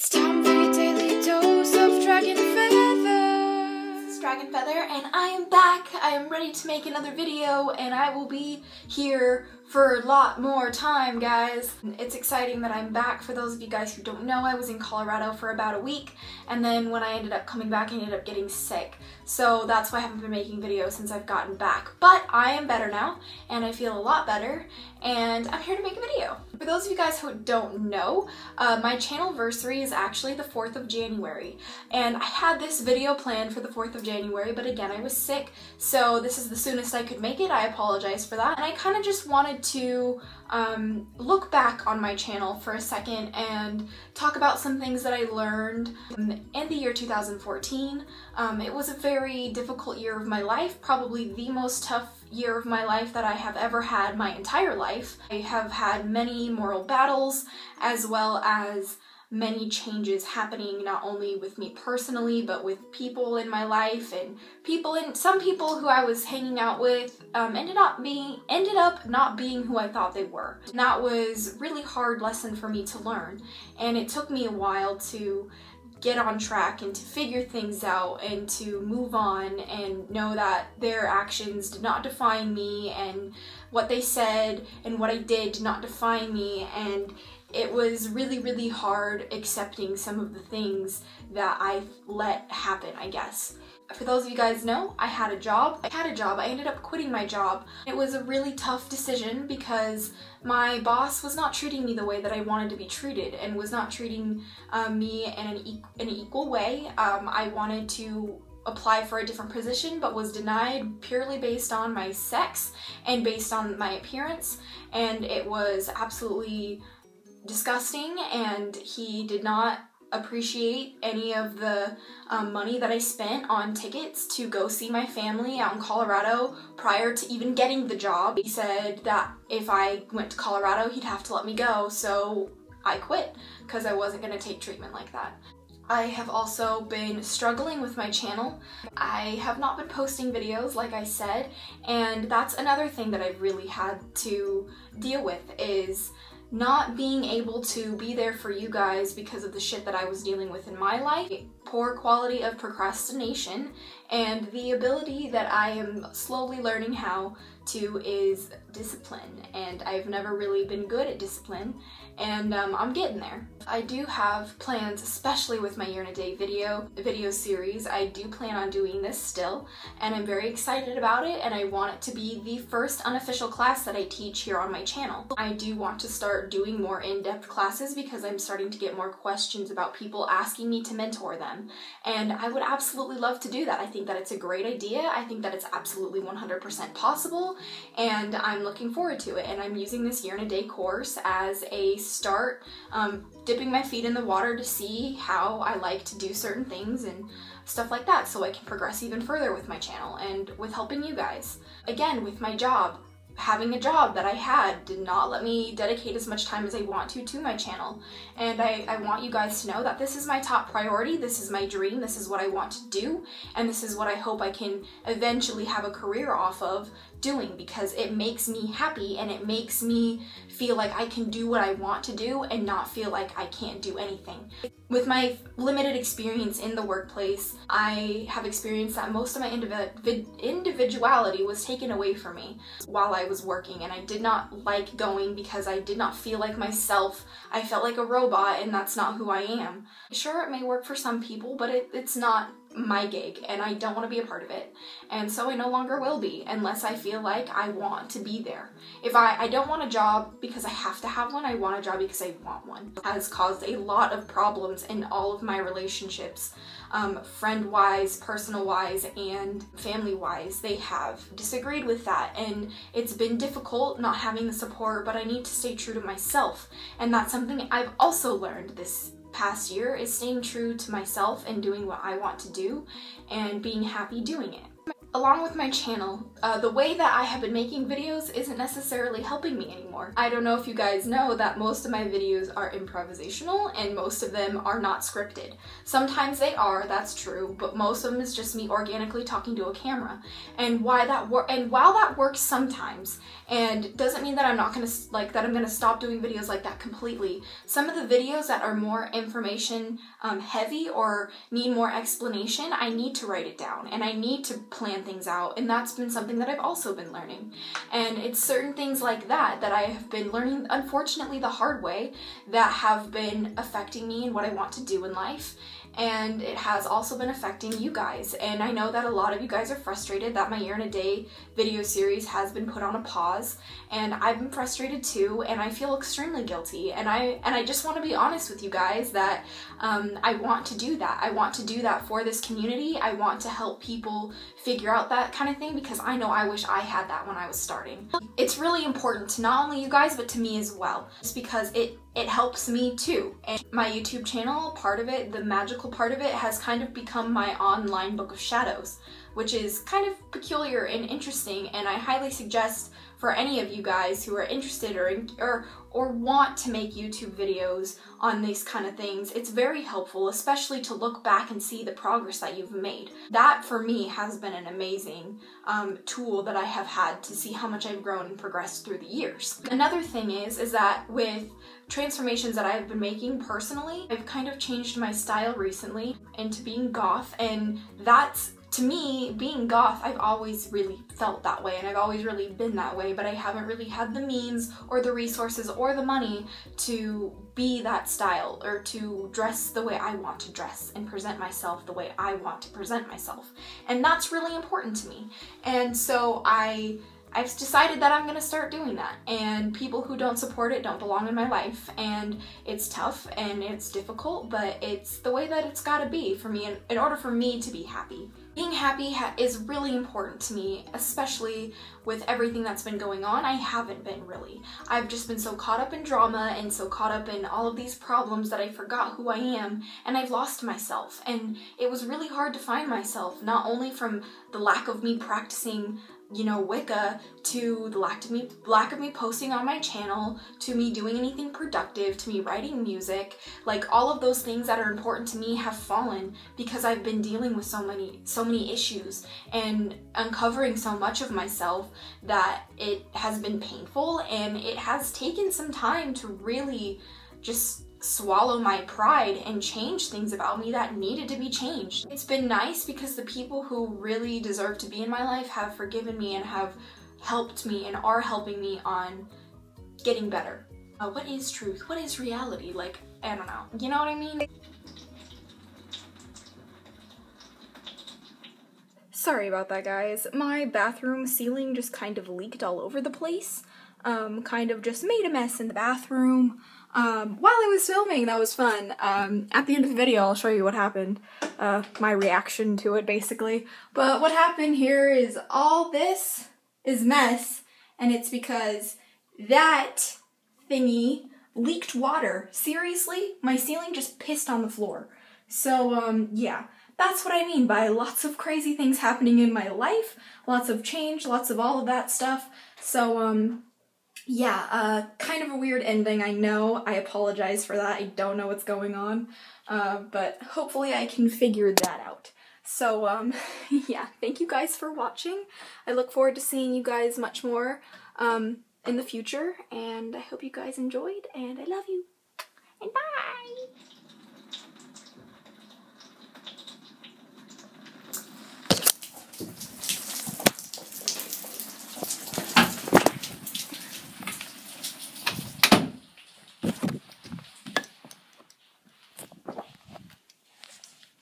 It's time for your daily dose of DragonFeather. This is DragonFeather and I am back. I am ready to make another video and I will be here for a lot more time, guys. It's exciting that I'm back. For those of you guys who don't know, I was in Colorado for about a week, and then when I ended up coming back, I ended up getting sick. So that's why I haven't been making videos since I've gotten back. But I am better now, and I feel a lot better, and I'm here to make a video. For those of you guys who don't know, my channelversary is actually the 4th of January, and I had this video planned for the 4th of January, but again, I was sick, so this is the soonest I could make it. I apologize for that, and I kind of just wanted to look back on my channel for a second and talk about some things that I learned in the year 2014. It was a very difficult year of my life, probably the most tough year of my life that I have ever had my entire life. I have had many moral battles as well as many changes happening, not only with me personally, but with people in my life, and some people who I was hanging out with ended up not being who I thought they were. And that was a really hard lesson for me to learn, and it took me a while to get on track and to figure things out and to move on and know that their actions did not define me, and what they said and what I did did not define me, and it was really, really hard accepting some of the things that I let happen, I guess. For those of you guys know, I had a job. I ended up quitting my job. It was a really tough decision because my boss was not treating me the way that I wanted to be treated and was not treating me in an equal way. I wanted to apply for a different position but was denied purely based on my sex and based on my appearance, and it was absolutely disgusting, and he did not appreciate any of the money that I spent on tickets to go see my family out in Colorado prior to even getting the job. He said that if I went to Colorado, he'd have to let me go, so I quit because I wasn't going to take treatment like that. I have also been struggling with my channel. I have not been posting videos, like I said, and that's another thing that I've really had to deal with, is not being able to be there for you guys because of the shit that I was dealing with in my life. Poor quality of procrastination, and the ability that I am slowly learning how to is discipline, and I've never really been good at discipline, and I'm getting there. I do have plans, especially with my year in a day video series. I do plan on doing this still, and I'm very excited about it, and I want it to be the first unofficial class that I teach here on my channel. I do want to start doing more in-depth classes because I'm starting to get more questions about people asking me to mentor them, and I would absolutely love to do that. I think that it's a great idea. I think that it's absolutely 100% possible, and I'm looking forward to it, and I'm using this year in a day course as a start, dipping my feet in the water to see how I like to do certain things and stuff like that, so I can progress even further with my channel and with helping you guys. Again, with my job, having a job that I had did not let me dedicate as much time as I want to my channel, and I want you guys to know that this is my top priority, this is my dream, this is what I want to do, and this is what I hope I can eventually have a career off of doing, because it makes me happy and it makes me feel like I can do what I want to do and not feel like I can't do anything. With my limited experience in the workplace, I have experienced that most of my individuality was taken away from me while I was working, and I did not like going because I did not feel like myself. I felt like a robot, and that's not who I am. Sure, it may work for some people, but it's not my gig, and I don't want to be a part of it, and so I no longer will be unless I feel like I want to be there. If I don't want a job because I have to have one, I want a job because I want one. It has caused a lot of problems in all of my relationships, friend-wise, personal-wise, and family-wise. They have disagreed with that, and it's been difficult not having the support, but I need to stay true to myself, and that's something I've also learned this past year, is staying true to myself and doing what I want to do and being happy doing it. along with my channel, the way that I have been making videos isn't necessarily helping me anymore. I don't know if you guys know that most of my videos are improvisational and most of them are not scripted. Sometimes they are, that's true, but most of them is just me organically talking to a camera. And while that works sometimes, and doesn't mean that I'm not gonna that I'm gonna stop doing videos like that completely. Some of the videos that are more information heavy or need more explanation, I need to write it down and I need to plan things out, and that's been something that I've also been learning. And it's certain things like that that I have been learning, unfortunately the hard way, that have been affecting me and what I want to do in life. And it has also been affecting you guys. And I know that a lot of you guys are frustrated that my Year in a Day video series has been put on a pause, and I've been frustrated too, and I feel extremely guilty. And I just want to be honest with you guys that I want to do that. I want to do that for this community. I want to help people figure out that kind of thing, because I know I wish I had that when I was starting. It's really important to not only you guys, but to me as well. It's because it helps me too. And my YouTube channel, part of it, the magical part of it, has kind of become my online book of shadows, which is kind of peculiar and interesting, and I highly suggest for any of you guys who are interested or want to make YouTube videos on these kind of things. It's very helpful, especially to look back and see the progress that you've made. That for me has been an amazing tool that I have had to see how much I've grown and progressed through the years. Another thing is that with transformations that I've been making personally, I've kind of changed my style recently into being goth, and that's, to me, being goth, I've always really felt that way and I've always really been that way, but I haven't really had the means or the resources or the money to be that style or to dress the way I want to dress and present myself the way I want to present myself. And that's really important to me. And so I've decided that I'm gonna start doing that, and people who don't support it don't belong in my life, and it's tough and it's difficult, but it's the way that it's gotta be for me in order for me to be happy. Being happy is really important to me, especially with everything that's been going on. I haven't been really. I've just been so caught up in drama and so caught up in all of these problems that I forgot who I am, and I've lost myself. And it was really hard to find myself, not only from the lack of me practicing, you know, Wicca, to the lack of me posting on my channel, to me doing anything productive, to me writing music. Like, all of those things that are important to me have fallen because I've been dealing with so many issues and uncovering so much of myself that it has been painful, and it has taken some time to really just swallow my pride and change things about me that needed to be changed. It's been nice because the people who really deserve to be in my life have forgiven me and have helped me and are helping me on getting better. What is truth? What is reality? Like, I don't know. You know what I mean? Sorry about that, guys. My bathroom ceiling just kind of leaked all over the place. Kind of just made a mess in the bathroom. While I was filming, that was fun. At the end of the video, I'll show you what happened. My reaction to it, basically. But what happened here is all this is mess, and it's because that thingy leaked water. Seriously? My ceiling just pissed on the floor. So, yeah. That's what I mean by lots of crazy things happening in my life, lots of change, lots of all of that stuff. So, yeah, kind of a weird ending, I know. I apologize for that. I don't know what's going on, but hopefully I can figure that out. So, yeah, thank you guys for watching. I look forward to seeing you guys much more in the future, and I hope you guys enjoyed, and I love you, and bye!